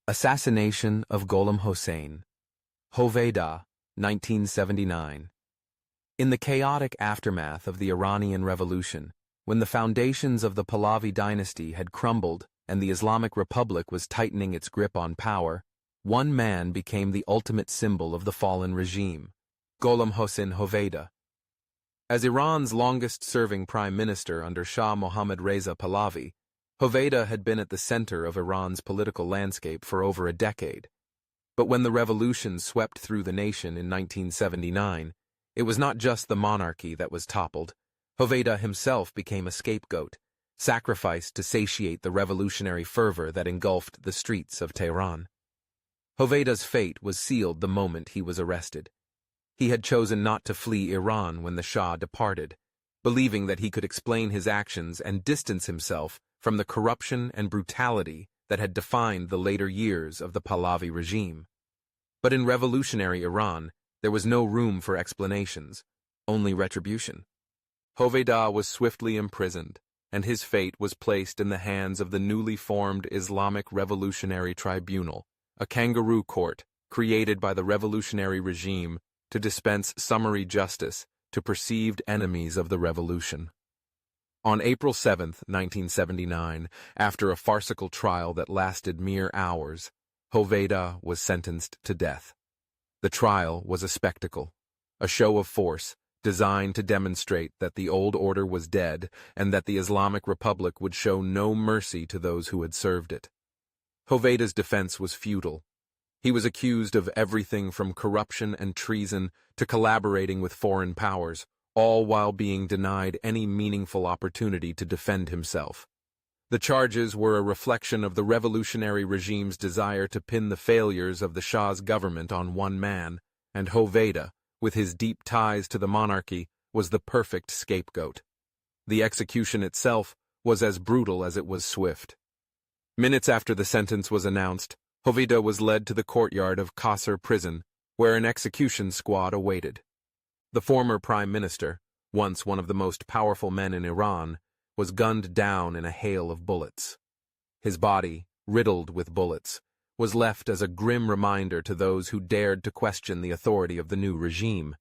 Assassination of Gholamhossein. Hoveyda, 1979. In the chaotic aftermath of the Iranian Revolution, when the foundations of the Pahlavi dynasty had crumbled and the Islamic Republic was tightening its grip on power, one man became the ultimate symbol of the fallen regime, Gholamhossein Hoveyda. As Iran's longest-serving prime minister under Shah Mohammad Reza Pahlavi, Hoveyda had been at the center of Iran's political landscape for over a decade. But when the revolution swept through the nation in 1979, it was not just the monarchy that was toppled. Hoveyda himself became a scapegoat, sacrificed to satiate the revolutionary fervor that engulfed the streets of Tehran. Hoveyda's fate was sealed the moment he was arrested. He had chosen not to flee Iran when the Shah departed, believing that he could explain his actions and distance himself from the corruption and brutality that had defined the later years of the Pahlavi regime. But in revolutionary Iran, there was no room for explanations, only retribution. Hoveyda was swiftly imprisoned, and his fate was placed in the hands of the newly formed Islamic Revolutionary Tribunal, a kangaroo court created by the revolutionary regime to dispense summary justice to perceived enemies of the revolution. On April 7, 1979, after a farcical trial that lasted mere hours, Hoveyda was sentenced to death. The trial was a spectacle, a show of force designed to demonstrate that the old order was dead and that the Islamic Republic would show no mercy to those who had served it. Hoveyda's defense was futile. He was accused of everything from corruption and treason to collaborating with foreign powers, all while being denied any meaningful opportunity to defend himself. The charges were a reflection of the revolutionary regime's desire to pin the failures of the Shah's government on one man, and Hoveyda, with his deep ties to the monarchy, was the perfect scapegoat. The execution itself was as brutal as it was swift. Minutes after the sentence was announced, Hoveyda was led to the courtyard of Qasr prison, where an execution squad awaited. The former prime minister, once one of the most powerful men in Iran, was gunned down in a hail of bullets. His body, riddled with bullets, was left as a grim reminder to those who dared to question the authority of the new regime.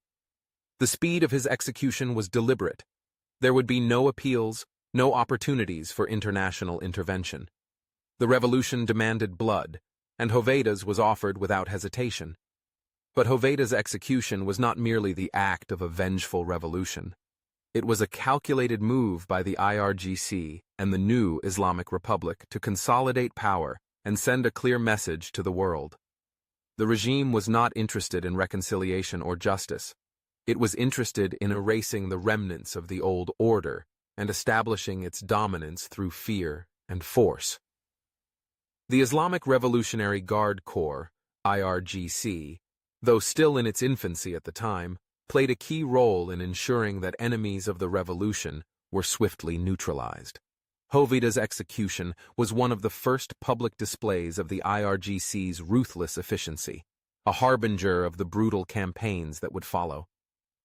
The speed of his execution was deliberate. There would be no appeals, no opportunities for international intervention. The revolution demanded blood, and Hoveyda's was offered without hesitation. But Hoveyda's execution was not merely the act of a vengeful revolution. It was a calculated move by the IRGC and the new Islamic Republic to consolidate power and send a clear message to the world. The regime was not interested in reconciliation or justice. It was interested in erasing the remnants of the old order and establishing its dominance through fear and force. The Islamic Revolutionary Guard Corps, IRGC, though still in its infancy at the time, played a key role in ensuring that enemies of the revolution were swiftly neutralized. Hoveyda's execution was one of the first public displays of the IRGC's ruthless efficiency, a harbinger of the brutal campaigns that would follow.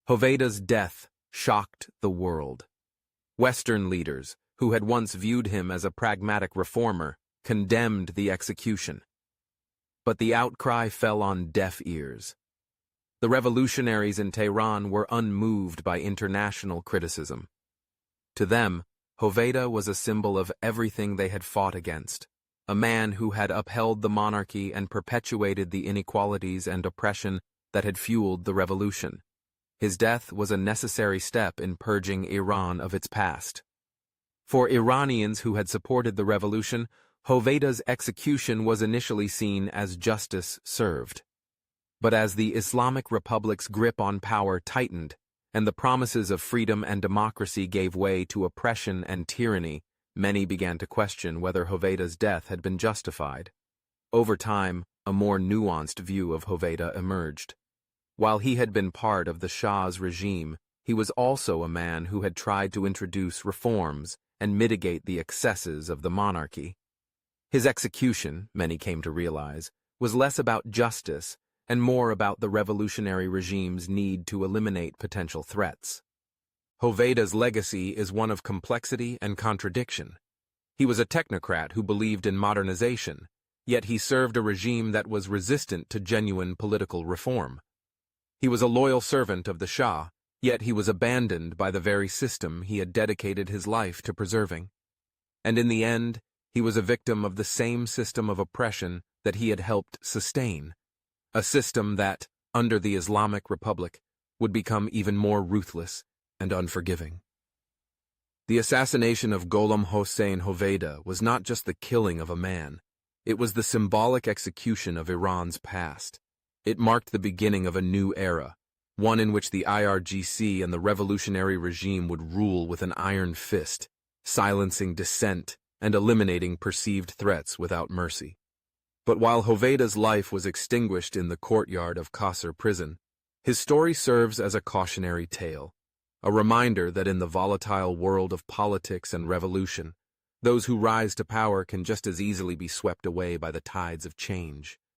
Hoveyda's death shocked the world. Western leaders, who had once viewed him as a pragmatic reformer, condemned the execution. But the outcry fell on deaf ears. The revolutionaries in Tehran were unmoved by international criticism. To them, Hoveyda was a symbol of everything they had fought against, a man who had upheld the monarchy and perpetuated the inequalities and oppression that had fueled the revolution. His death was a necessary step in purging Iran of its past. For Iranians who had supported the revolution, Hoveyda's execution was initially seen as justice served. But as the Islamic Republic's grip on power tightened, and the promises of freedom and democracy gave way to oppression and tyranny, many began to question whether Hoveyda's death had been justified. Over time, a more nuanced view of Hoveyda emerged. While he had been part of the Shah's regime, he was also a man who had tried to introduce reforms and mitigate the excesses of the monarchy. His execution, many came to realize, was less about justice and more about the revolutionary regime's need to eliminate potential threats. Hoveyda's legacy is one of complexity and contradiction. He was a technocrat who believed in modernization, yet he served a regime that was resistant to genuine political reform. He was a loyal servant of the Shah, yet he was abandoned by the very system he had dedicated his life to preserving. And in the end, he was a victim of the same system of oppression that he had helped sustain, a system that, under the Islamic Republic, would become even more ruthless and unforgiving. The assassination of Gholamhossein Hoveyda was not just the killing of a man, it was the symbolic execution of Iran's past. It marked the beginning of a new era, one in which the IRGC and the revolutionary regime would rule with an iron fist, silencing dissent and eliminating perceived threats without mercy. But while Hoveyda's life was extinguished in the courtyard of Qasr prison, his story serves as a cautionary tale, a reminder that in the volatile world of politics and revolution, those who rise to power can just as easily be swept away by the tides of change.